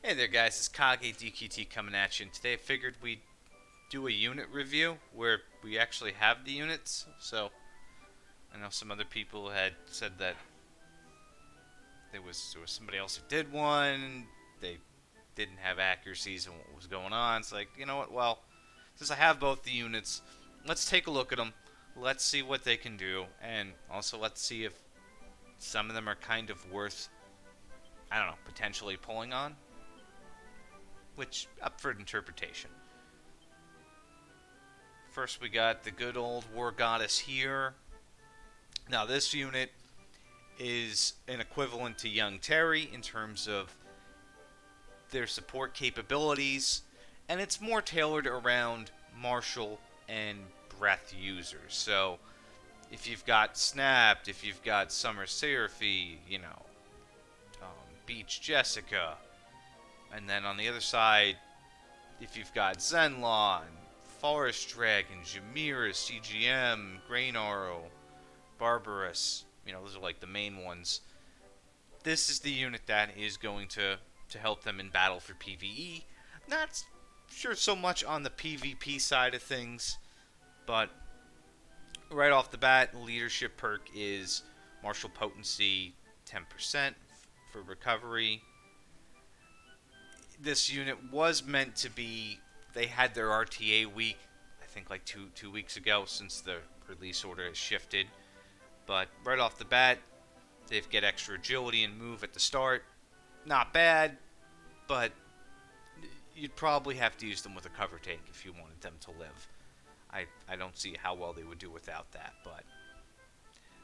Hey there guys, it's Kage DQT coming at you, and today I figured we'd do a unit review where we actually have the units. So I know some other people had said that there was somebody else who did one, they didn't have accuracies on what was going on. It's like, you know what, well, since I have both the units, let's take a look at them, let's see what they can do, and also let's see if some of them are kind of worth, I don't know, potentially pulling on, which up for interpretation. First, we got the good old War Goddess here. Now, this unit is an equivalent to Young Terry in terms of their support capabilities, and it's more tailored around martial and breath users. So, if you've got Snapped, if you've got Summer Seraphy, Beach Jessica, and then on the other side, if you've got Zenlaw, Forest Dragon, Jameer, CGM, Grainaro, Barbarous, those are like the main ones. This is the unit that is going to help them in battle for PvE. Not sure so much on the PvP side of things, but right off the bat, the leadership perk is martial potency 10% for recovery. This unit was meant to be, they had their RTA week, I think like two weeks ago, since the release order has shifted. But right off the bat, they get extra agility and move at the start. Not bad, but you'd probably have to use them with a cover take if you wanted them to live. I don't see how well they would do without that. But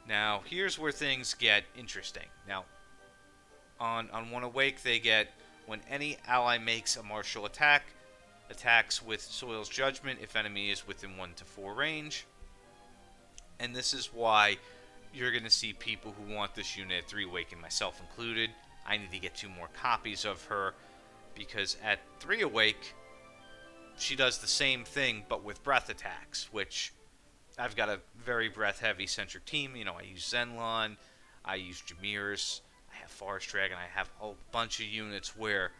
now here's where things get interesting. Now on One Awake, they get when any ally makes a martial attack, attacks with Soil's Judgment if enemy is within 1 to 4 range. And this is why you're going to see people who want this unit at 3 Awaken, myself included. I need to get 2 more copies of her, because at 3 Awake, she does the same thing but with breath attacks, which I've got a very breath-heavy centric team. I use Zenlon, I use Jameers, I have Forest Dragon, I have a whole bunch of units where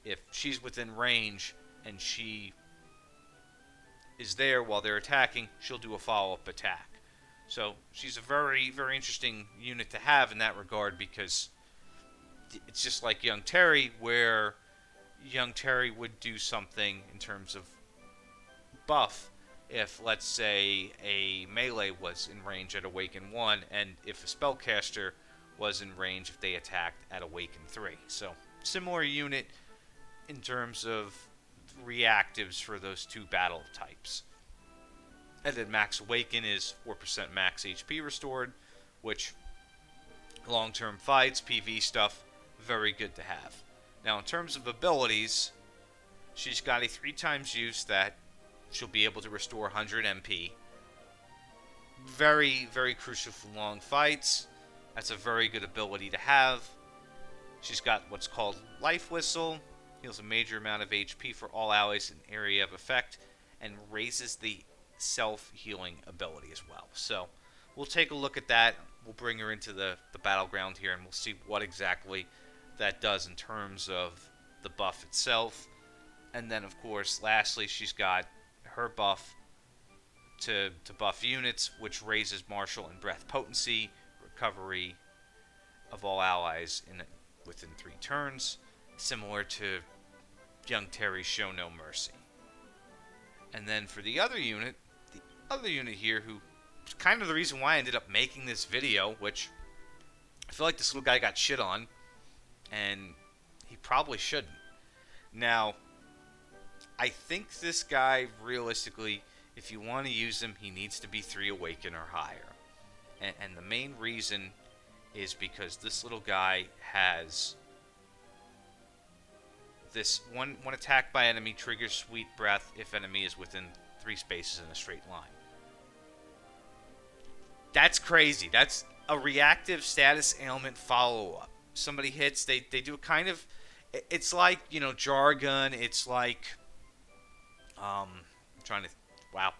if she's within range and she is there while they're attacking, she'll do a follow-up attack. So she's a very, very interesting unit to have in that regard, because it's just like Young Terry, where Young Terry would do something in terms of buff if, let's say, a melee was in range at Awaken 1, and if a spellcaster was in range if they attacked at Awaken 3. So, similar unit in terms of reactives for those 2 battle types. And then Max Awaken is 4% max HP restored, which long-term fights, PV stuff, very good to have. Now, in terms of abilities, she's got a 3 times use that she'll be able to restore 100 MP. Very, very crucial for long fights. That's a very good ability to have. She's got what's called Life Whistle. Heals a major amount of HP for all allies in area of effect, and raises the self-healing ability as well. So we'll take a look at that. We'll bring her into the battleground here, and we'll see what exactly that does in terms of the buff itself. And then, of course, lastly, she's got her buff to buff units, which raises martial and breath potency, recovery of all allies within 3 turns, similar to Young Terry's Show No Mercy. And then for the other unit here, who is kind of the reason why I ended up making this video, which I feel like this little guy got shit on, and he probably shouldn't. Now, I think this guy, realistically, if you want to use him, he needs to be 3 Awaken or higher. And the main reason is because this little guy has this one attack by enemy triggers Sweet Breath if enemy is within 3 spaces in a straight line. That's crazy. That's a reactive status ailment follow-up. Somebody hits, they do a kind of, it's like, Jargon, it's like, I'm trying to, wow,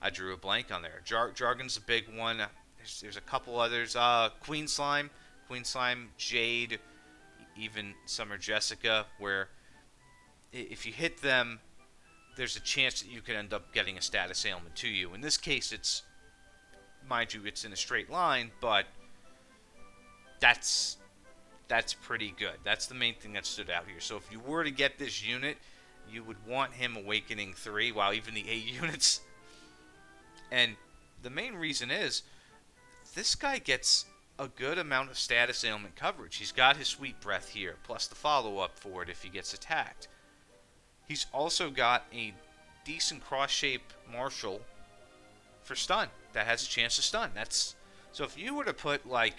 I drew a blank on there. Jargon's a big one. There's a couple others. Queen Slime, Jade, even Summer Jessica, where if you hit them, there's a chance that you could end up getting a status ailment to you. In this case, it's, mind you, it's in a straight line, but that's pretty good. That's the main thing that stood out here. So if you were to get this unit, you would want him Awakening 3, while even the 8 units. And the main reason is, this guy gets a good amount of status ailment coverage. He's got his Sweet Breath here, plus the follow-up for it if he gets attacked. He's also got a decent cross-shape Marshal for stun that has a chance to stun. So if you were to put, like,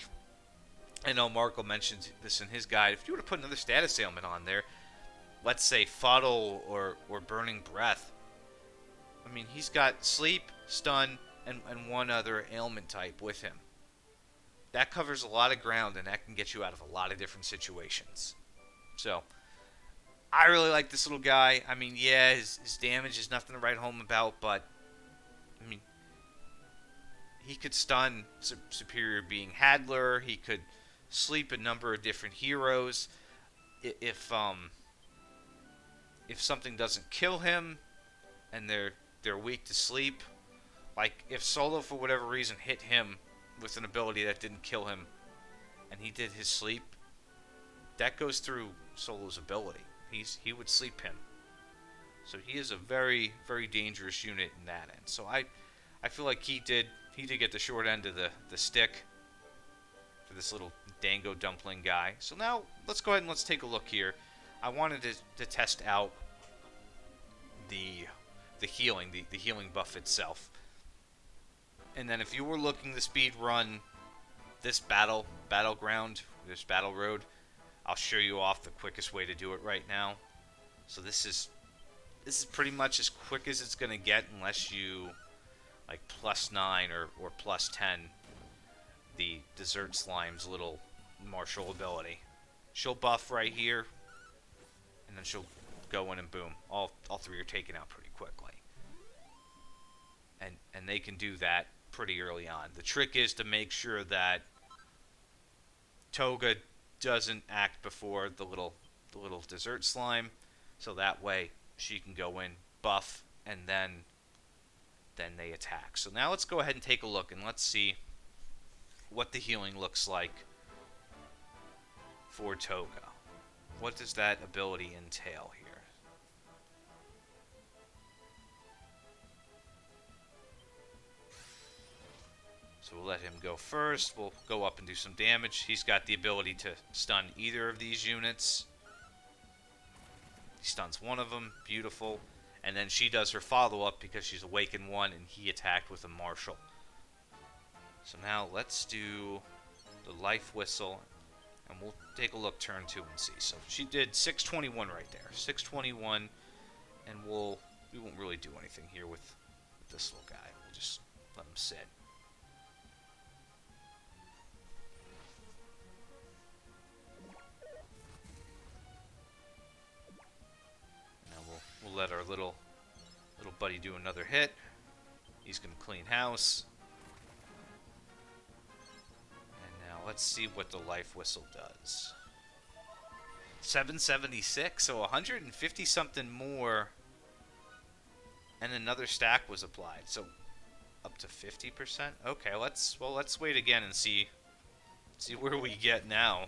I know Marco mentioned this in his guide, if you were to put another status ailment on there, let's say Fuddle or Burning Breath, I mean, he's got Sleep, Stun, and one other ailment type with him. That covers a lot of ground, and that can get you out of a lot of different situations. So, I really like this little guy. I mean, yeah, his damage is nothing to write home about, but, I mean, he could stun Superior Being Hadler. He could sleep a number of different heroes. If something doesn't kill him, and they're weak to sleep, like if Solo for whatever reason hit him with an ability that didn't kill him, and he did his sleep, that goes through Solo's ability. He would sleep him. So he is a very, very dangerous unit in that end. So I feel like he did get the short end of the stick for this little Dango dumpling guy. So now let's go ahead and let's take a look here. I wanted to test out the healing, the healing buff itself. And then if you were looking to speed run this battleground, this battle road, I'll show you off the quickest way to do it right now. So this is pretty much as quick as it's gonna get, unless you like +9 or +10 the Desert Slime's little Marshal ability. She'll buff right here, and then she'll go in and boom, all three are taken out pretty quickly. And they can do that pretty early on. The trick is to make sure that Toga doesn't act before the little Desert Slime, so that way she can go in, buff, and then they attack. So now let's go ahead and take a look, and let's see what the healing looks like for Toga. What does that ability entail here? So we'll let him go first. We'll go up and do some damage. He's got the ability to stun either of these units. He stuns one of them. Beautiful. And then she does her follow-up because she's awakened one and he attacked with a Marshal. So now let's do the Life Whistle. And we'll take a look turn 2 and see. So she did 621 right there. 621. And we won't really do anything here with this little guy. We'll just let him sit. We'll let our little buddy do another hit. He's going to clean house. And now let's see what the Life Whistle does. 776, so 150 something more. And another stack was applied, so up to 50%. Okay, let's wait again and see where we get now.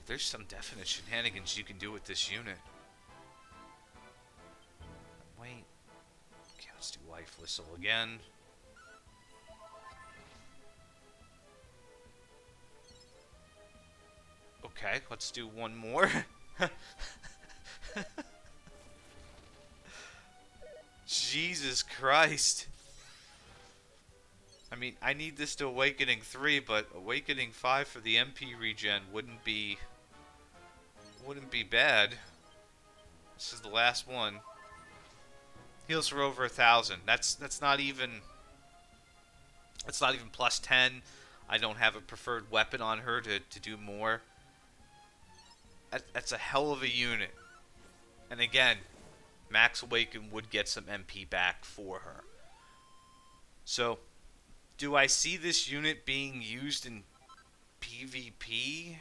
There's some definite shenanigans you can do with this unit. Wait. Okay, let's do Life Whistle again. Okay, let's do one more. Jesus Christ. I mean, I need this to Awakening 3, but Awakening 5 for the MP regen wouldn't be bad. This is the last one. Heals for over 1,000. That's not even +10. I don't have a preferred weapon on her to do more. That's a hell of a unit. And again, Max Awaken would get some MP back for her. So, do I see this unit being used in PvP?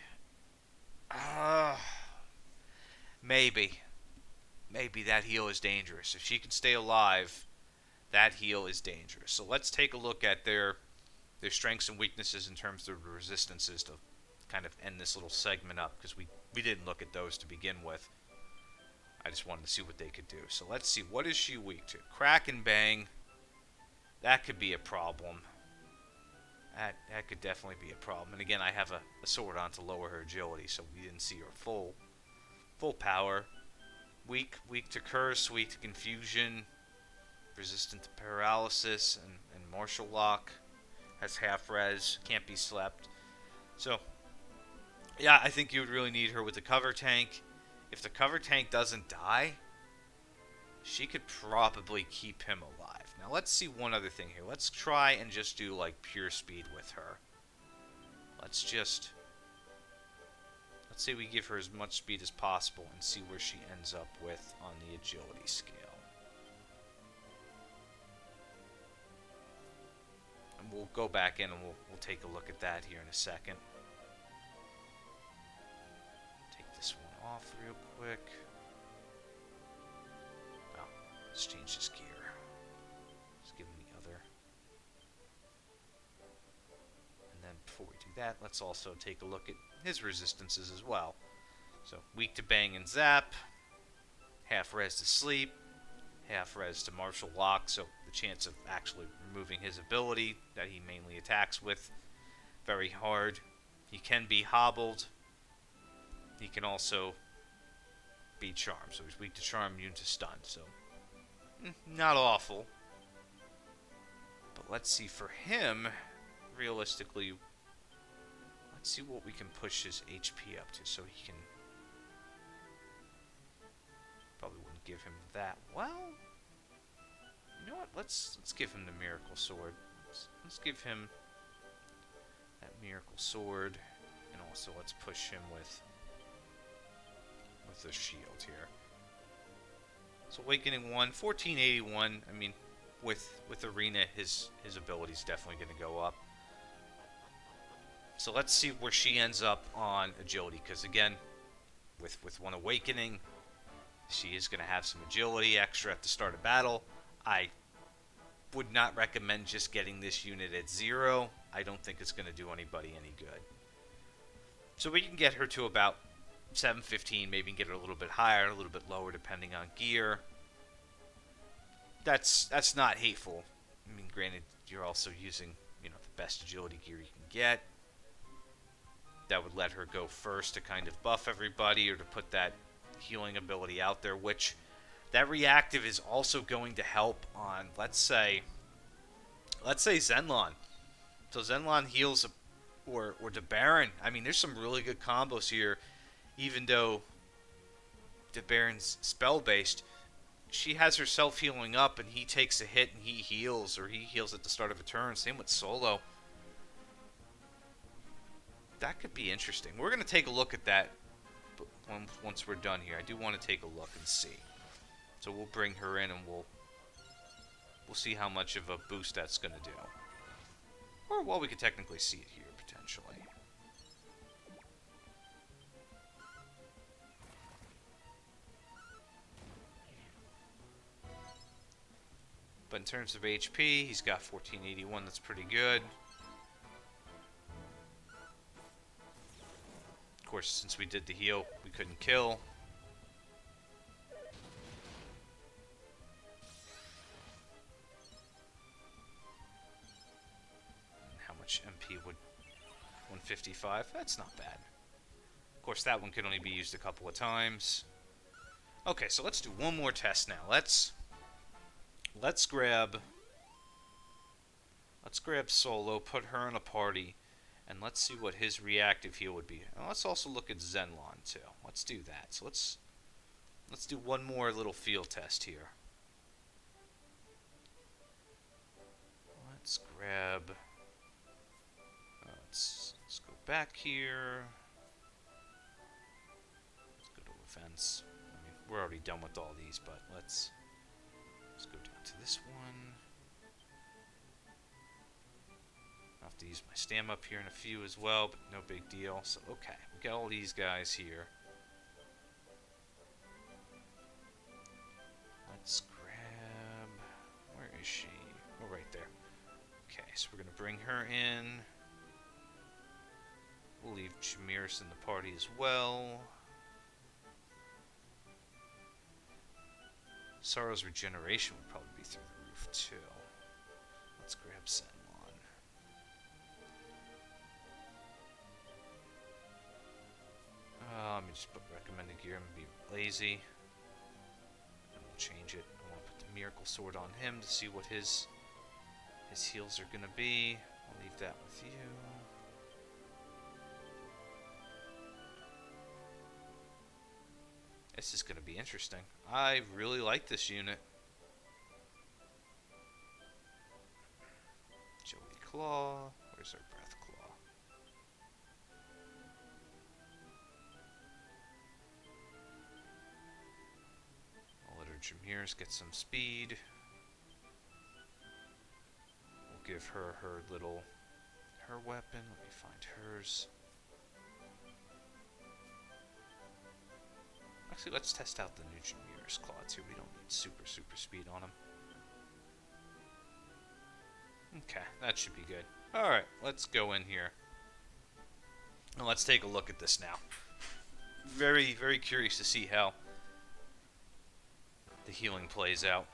maybe that heal is dangerous. If she can stay alive, that heal is dangerous. So let's take a look at their strengths and weaknesses in terms of resistances to kind of end this little segment up, because we didn't look at those to begin with. I just wanted to see what they could do. So let's see, what is she weak to? Crack and bang. That could be a problem. That could definitely be a problem. And again, I have a sword on to lower her agility, so we didn't see her full power. Weak to curse, weak to confusion, resistant to paralysis and martial lock. Has half res, can't be slept. So yeah, I think you would really need her with the cover tank. If the cover tank doesn't die, she could probably keep him alive. Now let's see one other thing here. Let's try and just do like pure speed with her. Let's say we give her as much speed as possible and see where she ends up with on the agility scale. And we'll go back in and we'll take a look at that here in a second. Take this one off real quick. Oh, let's change this gear. Let's give him the other. And then before we do that, let's also take a look at his resistances as well. So weak to bang and zap, half res to sleep, half res to martial lock, so the chance of actually removing his ability that he mainly attacks with, very hard. He can be hobbled. He can also be charmed, so he's weak to charm, immune to stun, so not awful. But let's see, for him, realistically, let's see what we can push his HP up to, so he can... Probably wouldn't give him that. Well, you know what? Let's give him the Miracle Sword. Let's give him that Miracle Sword, and also let's push him with the shield here. So Awakening 1, 1481. I mean, with Arena, his ability's definitely going to go up. So let's see where she ends up on agility, because again, with one Awakening, she is going to have some agility extra at the start of battle. I would not recommend just getting this unit at 0. I don't think it's going to do anybody any good. So we can get her to about 715, maybe get her a little bit higher, a little bit lower, depending on gear. That's not hateful. I mean, granted, you're also using, the best agility gear you can get. That would let her go first to kind of buff everybody, or to put that healing ability out there, which that reactive is also going to help on, let's say Zenlon. So Zenlon heals, or the Baron. I mean, there's some really good combos here, even though the Baron's spell-based. She has herself healing up, and he takes a hit and he heals, or he heals at the start of a turn. Same with Solo. That could be interesting. We're going to take a look at that once we're done here. I do want to take a look and see. So we'll bring her in and we'll see how much of a boost that's going to do. Or, well, we could technically see it here, potentially. But in terms of HP, he's got 1481. That's pretty good. Of course, since we did the heal, we couldn't kill. And how much MP would... 155? That's not bad. Of course, that one could only be used a couple of times. Okay, so let's do one more test now. Let's grab Solo, put her in a party, and let's see what his reactive heal would be. And let's also look at Zenlon too. Let's do that. So let's do one more little field test here. Let's grab. Let's go back here. Let's go to events. I mean, we're already done with all these, but let's go down to this one. I'll have to use my stam up here in a few as well, but no big deal. So, okay, we got all these guys here. is she? Oh, right there. Okay, so we're gonna bring her in. We'll leave Jamiris in the party as well. Sorrow's regeneration would probably be through the roof too. Let's grab Senlon. Let me just put recommended gear and be lazy. And we'll change it. I want to put the Miracle Sword on him to see what his heals are going to be. I'll leave that with you. This is going to be interesting. I really like this unit. Joey Claw. Where's our Breath Claw? I'll let her Jamiris get some speed. We'll give her her weapon. Let me find hers. Actually, let's test out the new Jamiris Claw too. We don't need super speed on him. Okay, that should be good. Alright, let's go in here. And let's take a look at this now. Very, very curious to see how the healing plays out.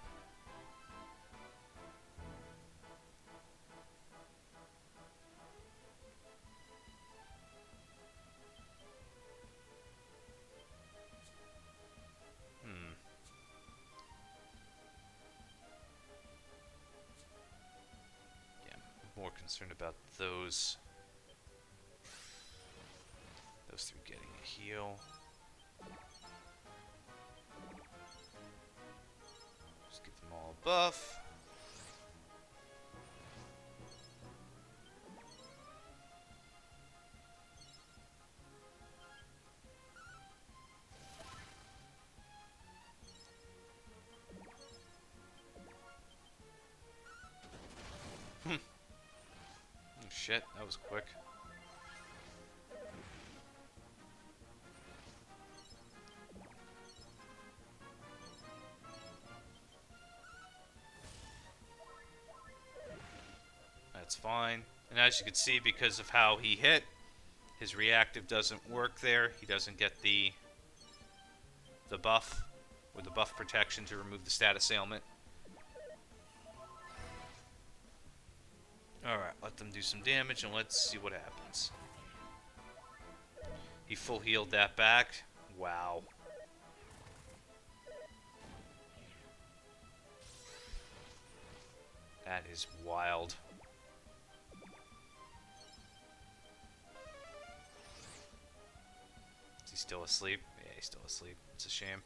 More concerned about those three getting a heal. Just get them all a buff. Shit, that was quick. That's fine. And as you can see, because of how he hit, his reactive doesn't work there. He doesn't get the buff, or the buff protection to remove the status ailment. Alright, let them do some damage and let's see what happens. He full healed that back. Wow. That is wild. Is he still asleep? Yeah, he's still asleep. It's a shame.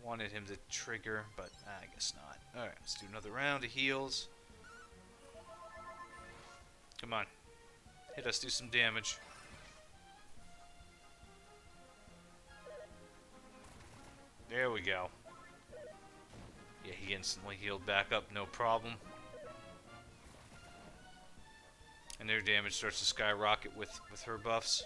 Wanted him to trigger, but I guess not. Alright, let's do another round of heals. Come on. Hit us, do some damage. There we go. Yeah, he instantly healed back up, no problem. And their damage starts to skyrocket with her buffs.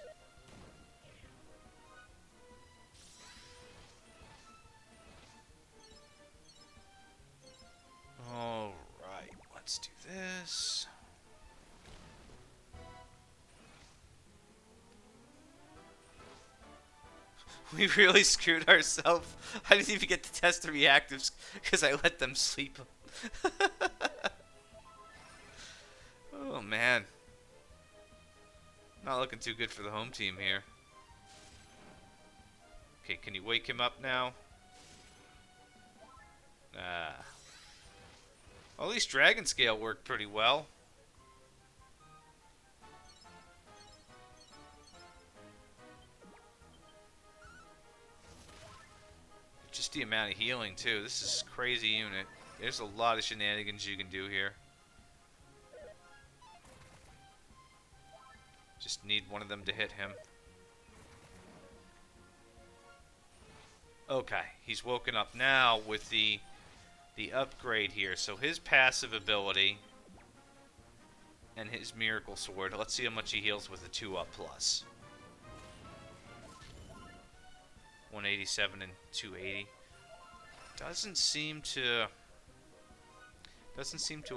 Alright, let's do this. We really screwed ourselves. I didn't even get to test the reactives because I let them sleep. Oh man. Not looking too good for the home team here. Okay, can you wake him up now? Well, at least Dragon Scale worked pretty well. Just the amount of healing, too. This is a crazy unit. There's a lot of shenanigans you can do here. Just need one of them to hit him. Okay, he's woken up now with the upgrade here. So his passive ability and his Miracle Sword. Let's see how much he heals with a 2-up plus. 187 and 280. Doesn't seem to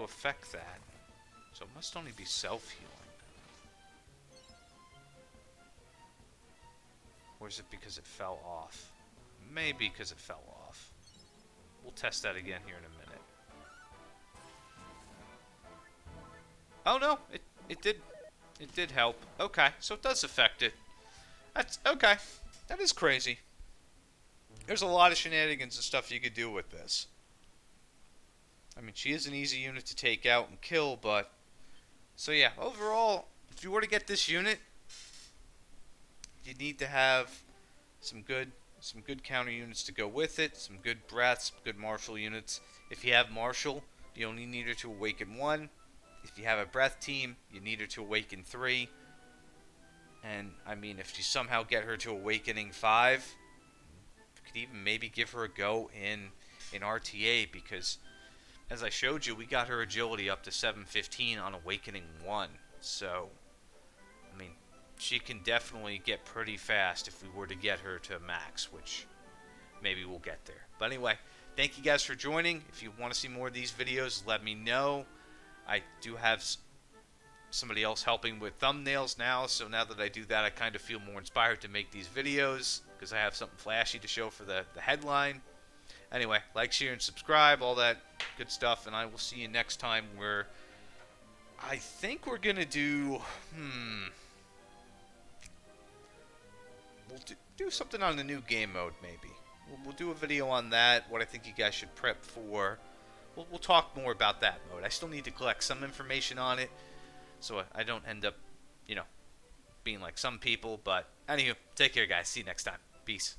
affect that. So it must only be self-healing. Or is it because it fell off? Maybe because it fell off. We'll test that again here in a minute. Oh no, it did help. Okay, so it does affect it. That's okay. That is crazy. There's a lot of shenanigans and stuff you could do with this. I mean, she is an easy unit to take out and kill, but so yeah, overall, if you were to get this unit, you need to have some good counter units to go with it, some good breaths, good martial units. If you have martial, you only need her to awaken 1. If you have a breath team, you need her to awaken 3. And I mean, if you somehow get her to awakening 5, you could even maybe give her a go in RTA, because as I showed you, we got her agility up to 715 on awakening 1. So I mean, she can definitely get pretty fast if we were to get her to max, which maybe we'll get there. But anyway, thank you guys for joining. If you want to see more of these videos, let me know. I do have somebody else helping with thumbnails now, so now that I do that, I kind of feel more inspired to make these videos because I have something flashy to show for the headline. Anyway, like, share, and subscribe, all that good stuff, and I will see you next time, where I think we're going to do... We'll do something on the new game mode, maybe. We'll do a video on that, what I think you guys should prep for. We'll talk more about that mode. I still need to collect some information on it, so I don't end up, being like some people. But anywho, take care, guys. See you next time. Peace.